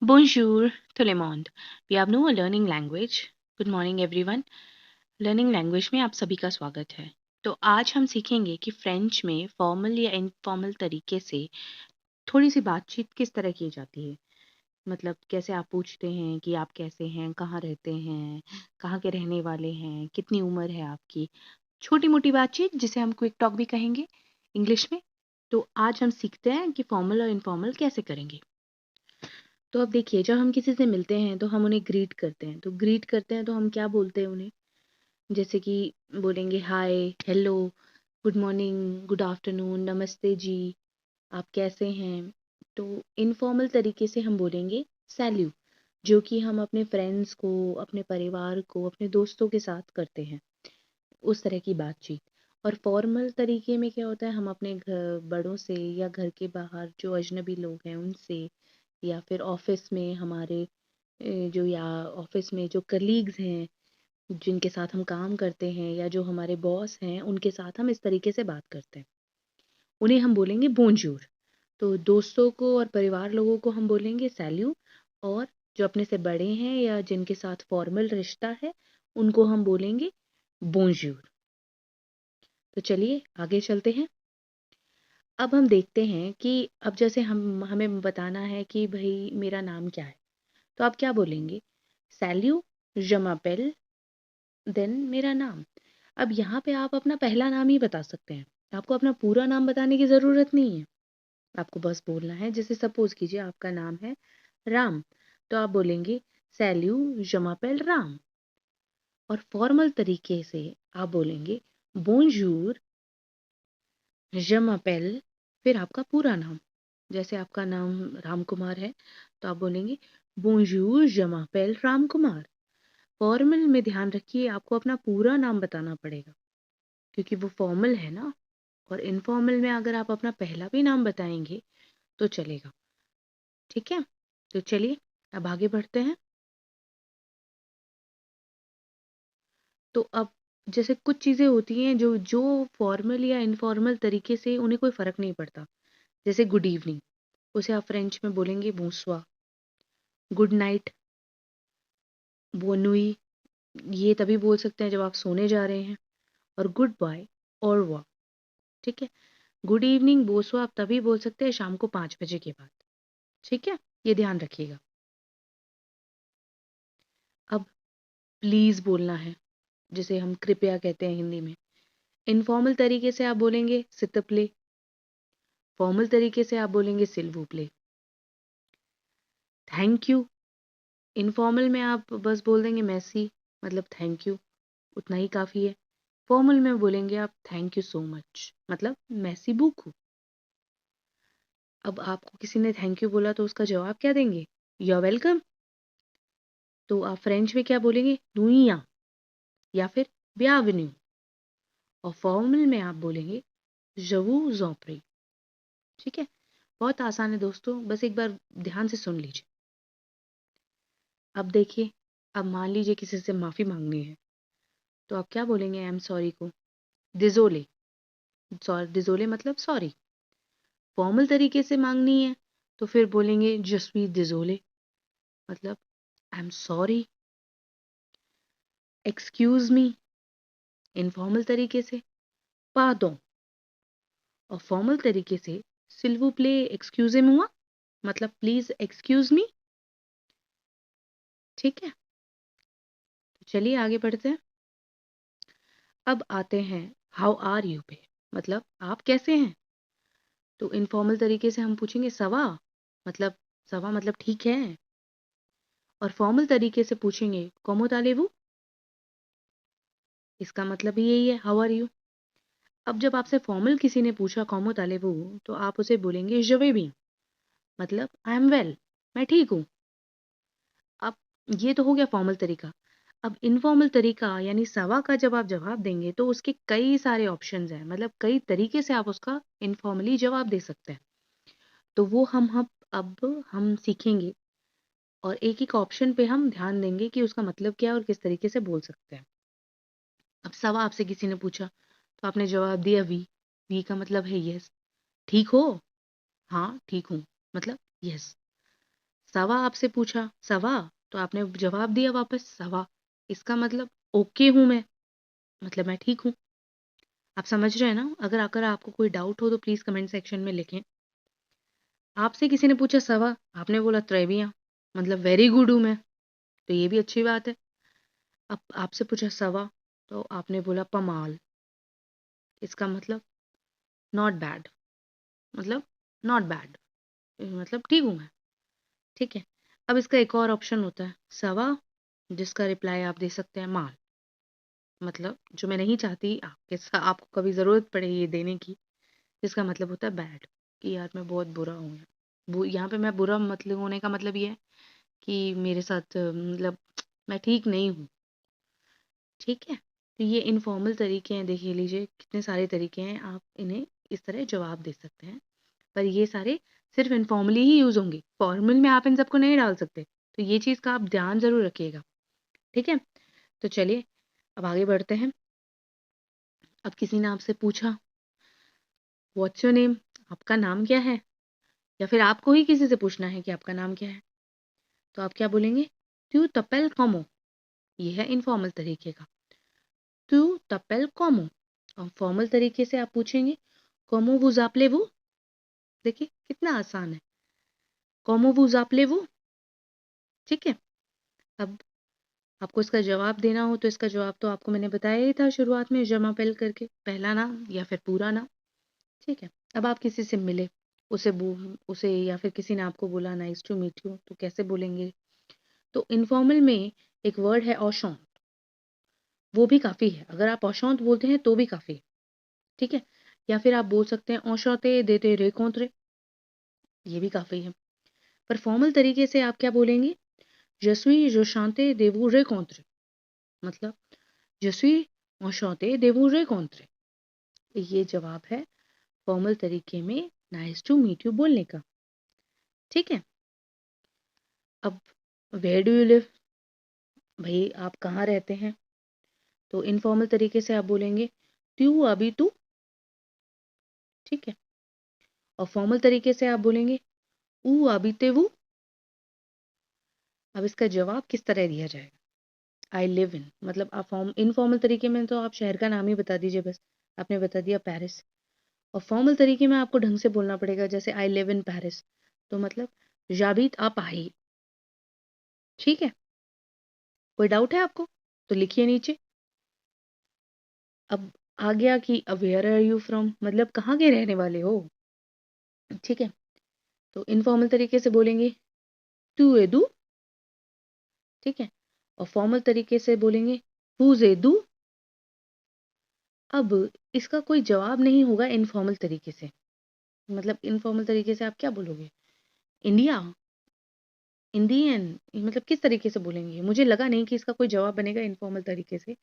Bonjour, tout le monde. Bienvenue à Learning Language. Good morning everyone. Learning language में आप सभी का स्वागत है। तो आज हम सीखेंगे कि फ्रेंच में फॉर्मल या इनफॉर्मल तरीके से थोड़ी सी बातचीत किस तरह की जाती है। मतलब कैसे आप पूछते हैं कि आप कैसे हैं, कहाँ रहते हैं, कहाँ के रहने वाले हैं, कितनी उम्र है आपकी। छोटी मोटी बातचीत जिसे हम क्विक टॉक भी कहेंगे इंग्लिश में। तो आज हम सीखते हैं कि फॉर्मल और इनफॉर्मल कैसे करेंगे। तो अब देखिए, जब हम किसी से मिलते हैं तो हम उन्हें ग्रीट करते हैं। तो ग्रीट करते हैं तो हम क्या बोलते हैं उन्हें? जैसे कि बोलेंगे hi, hello, good morning, good afternoon, नमस्ते जी, आप कैसे हैं। तो इनफॉर्मल तरीके से हम बोलेंगे सैल्यू, जो कि हम अपने फ्रेंड्स को, अपने परिवार को, अपने दोस्तों के साथ करते हैं, उस तरह की बातचीत। और फॉर्मल तरीके में क्या होता है, हम अपने घर बड़ों से या घर के बाहर जो अजनबी लोग हैं उनसे, या फिर ऑफिस में हमारे जो या ऑफिस में जो कलीग्स हैं जिनके साथ हम काम करते हैं, या जो हमारे बॉस हैं, उनके साथ हम इस तरीके से बात करते हैं। उन्हें हम बोलेंगे बोंजूर। तो दोस्तों को और परिवार लोगों को हम बोलेंगे सैल्यू, और जो अपने से बड़े हैं या जिनके साथ फॉर्मल रिश्ता है उनको हम बोलेंगे बोंजूर। तो चलिए आगे चलते हैं। अब हम देखते हैं कि अब जैसे हम हमें बताना है कि भाई मेरा नाम क्या है, तो आप क्या बोलेंगे? सैल्यू, je m'appelle, देन मेरा नाम। अब यहाँ पे आप अपना पहला नाम ही बता सकते हैं, आपको अपना पूरा नाम बताने की ज़रूरत नहीं है। आपको बस बोलना है, जैसे सपोज कीजिए आपका नाम है राम, तो आप बोलेंगे सैल्यू, je m'appelle राम। और फॉर्मल तरीके से आप बोलेंगे बोंजूर, je m'appelle, फिर आपका पूरा नाम। जैसे आपका नाम राम कुमार है तो आप बोलेंगे बोंजूर, je m'appelle Ram Kumar. Formal में ध्यान रखिए, आपको अपना पूरा नाम बताना पड़ेगा, क्योंकि वो फॉर्मल है ना। और इनफॉर्मल में अगर आप अपना पहला भी नाम बताएंगे तो चलेगा। ठीक है, तो चलिए अब आगे बढ़ते हैं। तो अब जैसे कुछ चीज़ें होती हैं जो जो फॉर्मल या इनफॉर्मल तरीके से उन्हें कोई फ़र्क नहीं पड़ता। जैसे गुड इवनिंग, उसे आप फ्रेंच में बोलेंगे बोंसोir। गुड नाइट, बोनुई, ये तभी बोल सकते हैं जब आप सोने जा रहे हैं। और गुड बाय, ऑरवा। ठीक है, गुड इवनिंग, बोंसोir आप तभी बोल सकते हैं शाम को 5 बजे के बाद। ठीक है, ये ध्यान रखिएगा। अब प्लीज़ बोलना है, जिसे हम कृपया कहते हैं हिंदी में। इनफॉर्मल तरीके से आप बोलेंगे सित प्ले, फॉर्मल तरीके से आप बोलेंगे सिल वू प्ले। थैंक यू, इनफॉर्मल में आप बस बोल देंगे मैसी, मतलब थैंक यू, उतना ही काफ़ी है। फॉर्मल में बोलेंगे आप थैंक यू सो मच, मतलब मैसी बुकू। अब आपको किसी ने थैंक यू बोला तो उसका जवाब क्या देंगे? You are welcome. तो आप फ्रेंच में क्या बोलेंगे? नुइया, या फिर बिenvenue। और फॉर्मल में आप बोलेंगे je vous en prie। ठीक है, बहुत आसान है दोस्तों, बस एक बार ध्यान से सुन लीजिए। अब देखिए, अब मान लीजिए किसी से माफ़ी मांगनी है, तो आप क्या बोलेंगे आई एम सॉरी को? डिज़ोले, डिज़ोले मतलब सॉरी। फॉर्मल तरीके से मांगनी है तो फिर बोलेंगे je suis désolé, मतलब I am sorry. Excuse me, informal तरीके से पार्डन। और फॉर्मल तरीके से s'il vous plaît excusez-moi, मतलब प्लीज एक्सक्यूज मी। ठीक है, तो चलिए आगे बढ़ते हैं। अब आते हैं हाउ आर यू पे, मतलब आप कैसे हैं। तो इनफॉर्मल तरीके से हम पूछेंगे सवा, मतलब सवा मतलब ठीक है। और फॉर्मल तरीके से पूछेंगे कॉमो तालेबू, इसका मतलब ही यही है हाउ आर यू। अब जब आपसे फॉर्मल किसी ने पूछा कॉमो तालेबू, तो आप उसे बोलेंगे je vais bien, मतलब आई एम वेल, मैं ठीक हूँ। अब ये तो हो गया फॉर्मल तरीका। अब इनफॉर्मल तरीका यानी सवा का जब आप जवाब देंगे तो उसके कई सारे ऑप्शंस हैं, मतलब कई तरीके से आप उसका इनफॉर्मली जवाब दे सकते हैं। तो वो हम अब हम सीखेंगे, और एक एक ऑप्शन पे हम ध्यान देंगे कि उसका मतलब क्या है और किस तरीके से बोल सकते हैं। अब सवा आपसे किसी ने पूछा तो आपने जवाब दिया वी। वी का मतलब है यस। ठीक हो? हाँ ठीक हूँ, मतलब यस। सवा आपसे पूछा सवा, तो आपने जवाब दिया वापस सवा। इसका मतलब ओके हूं मैं, मतलब मैं ठीक हूं। आप समझ रहे हैं ना? अगर आपको कोई डाउट हो तो प्लीज कमेंट सेक्शन में लिखें। आपसे किसी ने पूछा सवा, आपने बोला त्रेविया, मतलब वेरी गुड हूं मैं, तो ये भी अच्छी बात है। अब आपसे पूछा सवा, तो आपने बोला पमाल, इसका मतलब नॉट बैड, मतलब नॉट बैड, मतलब ठीक हूं मैं। ठीक है। अब इसका एक और ऑप्शन होता है सवा, जिसका रिप्लाई आप दे सकते हैं माल, मतलब जो मैं नहीं चाहती आपको कभी जरूरत पड़े ये देने की, जिसका मतलब होता है बैड, कि यार मैं बहुत बुरा हूँ। यहाँ पे मैं बुरा मतलब होने का मतलब ये है कि मेरे साथ मतलब मैं ठीक नहीं हूँ। ठीक है। तो ये इनफॉर्मल तरीके हैं, देख लीजिए कितने सारे तरीके हैं, आप इन्हें इस तरह जवाब दे सकते हैं। पर ये सारे सिर्फ इनफॉर्मली ही यूज होंगे, फॉर्मल में आप इन सबको नहीं डाल सकते। तो ये चीज का आप ध्यान जरूर रखिएगा। ठीक है। तो चलिए अब आगे बढ़ते हैं। अब किसी ने आपसे पूछा व्हाट्स योर नेम, आपका नाम क्या है, या फिर आपको ही किसी से पूछना है कि आपका नाम क्या है, तो आप क्या बोलेंगे? तू तपेल कॉमो, ये है इनफॉर्मल तरीके का। तू तपेल कॉमो। और फॉर्मल तरीके से आप पूछेंगे कॉमो वूज आपले वो। देखिए कितना आसान है, कॉमो वूज आपले वो। ठीक है। अब आपको इसका जवाब देना हो तो इसका जवाब तो आपको मैंने बताया ही था शुरुआत में, जमा पेल करके पहला नाम या फिर पूरा नाम। ठीक है। अब आप किसी से मिले, उसे या फिर किसी ने आपको बोला नाइस टू मीट यू, तो कैसे बोलेंगे? तो इनफॉर्मल में एक वर्ड है औशौंत, वो भी काफी है। अगर आप औशौंत बोलते हैं तो भी काफी है। ठीक है। या फिर आप बोल सकते हैं औशौते देते रे कौंतरे, ये भी काफी है। पर फॉर्मल तरीके से आप क्या बोलेंगे? जसुई जो शांते देवू रे कौंतरे, मतलब जसुई औशौते देवू रे कौंतरे। ये जवाब है फॉर्मल तरीके में नाइस टू मीट यू बोलने का। ठीक है। अब वेयर डू यू लिव, भाई आप कहाँ रहते हैं? तो इनफॉर्मल तरीके से आप बोलेंगे त्यू अभी तू। ठीक है। और फॉर्मल तरीके से आप बोलेंगे ऊ अभी ते वो। अब इसका जवाब किस तरह दिया जाएगा? आई लिव इन, मतलब आप इनफॉर्मल तरीके में तो आप शहर का नाम ही बता दीजिए बस, आपने बता दिया पेरिस। और फॉर्मल तरीके में आपको ढंग से बोलना पड़ेगा, जैसे आई लिव इन पेरिस, तो मतलब जाबीत आप आई। ठीक है। कोई डाउट है आपको तो लिखिए नीचे। अब आ गया कि वेयर आर यू फ्रॉम, मतलब कहाँ के रहने वाले हो। ठीक है। तो इनफॉर्मल तरीके से बोलेंगे तू एदू। ठीक है। और फॉर्मल तरीके से बोलेंगे हुज एदू। अब इसका कोई जवाब नहीं होगा इनफॉर्मल तरीके से, मतलब इनफॉर्मल तरीके से आप क्या बोलोगे? इंडिया, इंडियन, मतलब किस तरीके से बोलेंगे? मुझे लगा नहीं कि इसका कोई जवाब बनेगा इनफॉर्मल तरीके से,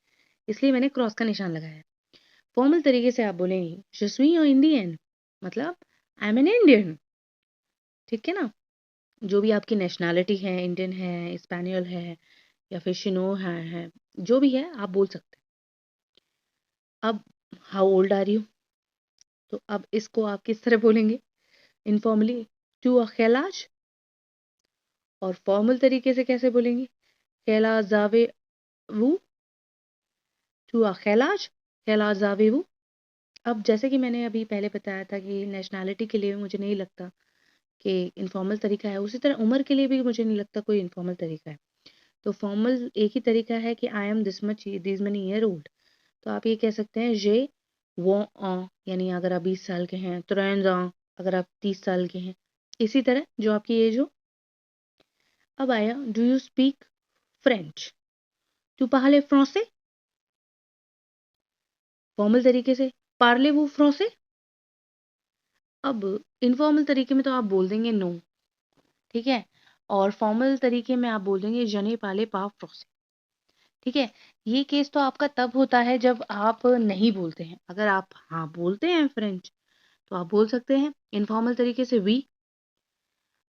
इसलिए मैंने क्रॉस का निशान लगाया। फॉर्मल तरीके से आप बोलेंगे जसवी और इंडियन, मतलब आई एम एन इंडियन। ठीक है ना? जो भी आपकी नेशनैलिटी है, इंडियन है, स्पेनियल है, या फिर शिनो है, जो भी है आप बोल सकते हैं। अब हाउ ओल्ड आर यू, तो अब इसको आप किस तरह बोलेंगे इनफॉर्मली? To a खैलाश। और फॉर्मल तरीके से कैसे बोलेंगे? खैला जावे वू, टू अ खैलाश, खैला जावे वू। अब जैसे कि मैंने अभी पहले बताया था कि नेशनैलिटी के लिए मुझे नहीं लगता कि इनफॉर्मल तरीका है, उसी तरह उम्र के लिए भी मुझे नहीं लगता कोई इनफॉर्मल तरीका है। तो फॉर्मल एक ही तरीका है कि I am this money year old, तो आप ये कह सकते हैं जे वो यानी अगर आप 20 साल के हैं, तुरंत अगर आप 30 साल के हैं, इसी तरह जो आपकी एज हो। अब आया डू यू स्पीक फ्रेंच, तू पार्ले फ्रांसे। फॉर्मल तरीके से पार्ले वो फ्रांसे। अब इनफॉर्मल तरीके में तो आप बोल देंगे नो। ठीक है। और फॉर्मल तरीके में आप बोल देंगे जने पाले पा फ्रांसे। ठीक है। ये केस तो आपका तब होता है जब आप नहीं बोलते हैं। अगर आप हाँ बोलते हैं फ्रेंच, तो आप बोल सकते हैं इनफॉर्मल तरीके से वी,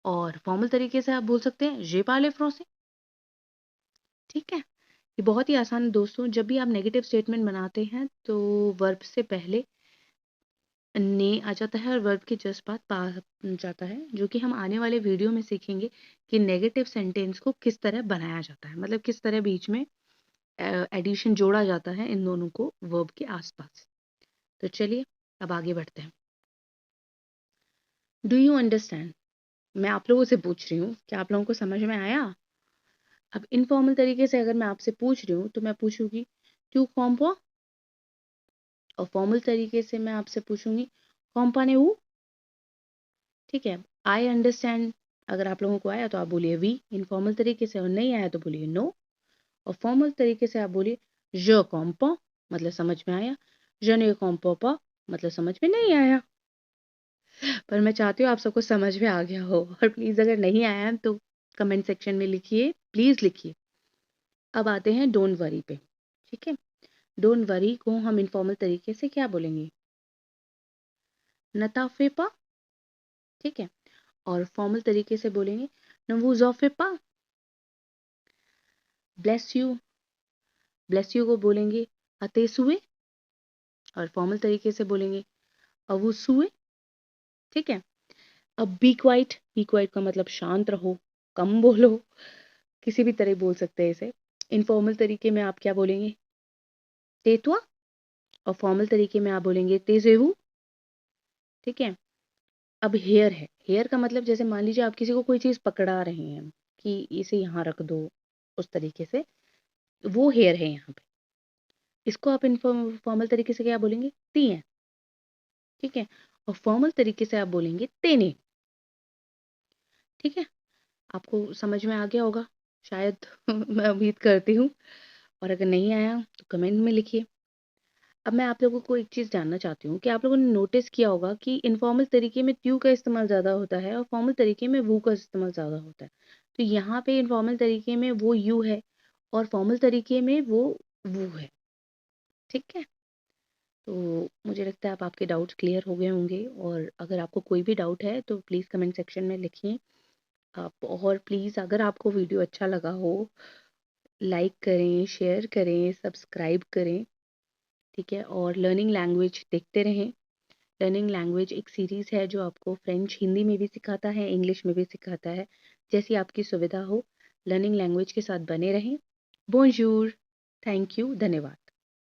और फॉर्मल तरीके से आप बोल सकते हैं जे पार्ले फ्रांसे। ठीक है। ये बहुत ही आसान है दोस्तों। जब भी आप नेगेटिव स्टेटमेंट बनाते हैं तो वर्ब से पहले ने आ जाता है और वर्ब के जस्ट बाद पा जाता है, जो कि हम आने वाले वीडियो में सीखेंगे कि नेगेटिव सेंटेंस को किस तरह बनाया जाता है, मतलब किस तरह बीच में एडिशन जोड़ा जाता है इन दोनों को वर्ब के आसपास। तो चलिए अब आगे बढ़ते हैं। Do you understand? मैं आप लोगों से पूछ रही हूँ, क्या आप लोगों को समझ में आया? अब इनफॉर्मल तरीके से अगर मैं आपसे पूछ रही हूँ तो मैं पूछूंगी क्यों कॉम्पो, और फॉर्मल तरीके से मैं आपसे पूछूंगी कॉम्पाने वो। ठीक है, आई अंडरस्टैंड अगर आप लोगों को आया तो आप बोलिए वी इनफॉर्मल तरीके से, और नहीं आया तो बोलिए नो। और फॉर्मल तरीके से आप बोलिए je comprends, मतलब समझ में आया। je ne comprends pas, मतलब समझ में नहीं आया। पर मैं चाहती हूँ आप सबको समझ में आ गया हो, और प्लीज अगर नहीं आया तो कमेंट सेक्शन में लिखिए, प्लीज लिखिए। अब आते हैं डोंट वरी पे। ठीक है, डोंट वरी को हम इनफॉर्मल तरीके से क्या बोलेंगे? नताफे पा। ठीक है, और फॉर्मल तरीके से बोलेंगे नवुजोफे पा। ब्लेस यू, ब्लेस यू को बोलेंगे अतेसुए, और फॉर्मल तरीके से बोलेंगे अवुसुए। ठीक है, अब बी क्वाइट का मतलब शांत रहो, कम बोलो, किसी भी तरह बोल सकते हैं इसे। इनफॉर्मल तरीके में आप क्या बोलेंगे? तेतुआ, और फॉर्मल तरीके में आप बोलेंगे तेजेवु। ठीक है, अब हेयर है। हेयर का मतलब जैसे मान लीजिए आप किसी को कोई चीज पकड़ा रहे हैं कि इसे यहाँ रख दो, उस तरीके से, वो हेयर है यहाँ पे। इसको आप फॉर्मल तरीके से क्या बोलेंगे? ती है। ठीक है, और फॉर्मल तरीके से आप बोलेंगे तेने। ठीक है, आपको समझ में आ गया होगा शायद मैं उम्मीद करती हूँ, और अगर नहीं आया तो कमेंट में लिखिए। अब मैं आप लोगों को एक चीज़ जानना चाहती हूँ कि आप लोगों ने नोटिस किया होगा कि इनफॉर्मल तरीके में त्यू का इस्तेमाल ज़्यादा होता है और फॉर्मल तरीके में वो का इस्तेमाल ज़्यादा होता है। तो यहाँ पे इनफॉर्मल तरीके में वो यू है और फॉर्मल तरीके में वो है। ठीक है, तो मुझे लगता है आप आपके डाउट्स क्लियर हो गए होंगे, और अगर आपको कोई भी डाउट है तो प्लीज़ कमेंट सेक्शन में लिखिए आप। और प्लीज़ अगर आपको वीडियो अच्छा लगा हो, लाइक करें, शेयर करें, सब्सक्राइब करें। ठीक है, और लर्निंग लैंग्वेज देखते रहें। लर्निंग लैंग्वेज एक सीरीज़ है जो आपको फ्रेंच हिंदी में भी सिखाता है, इंग्लिश में भी सिखाता है, जैसी आपकी सुविधा हो। लर्निंग लैंग्वेज के साथ बने रहें। बोंजूर, थैंक यू, धन्यवाद।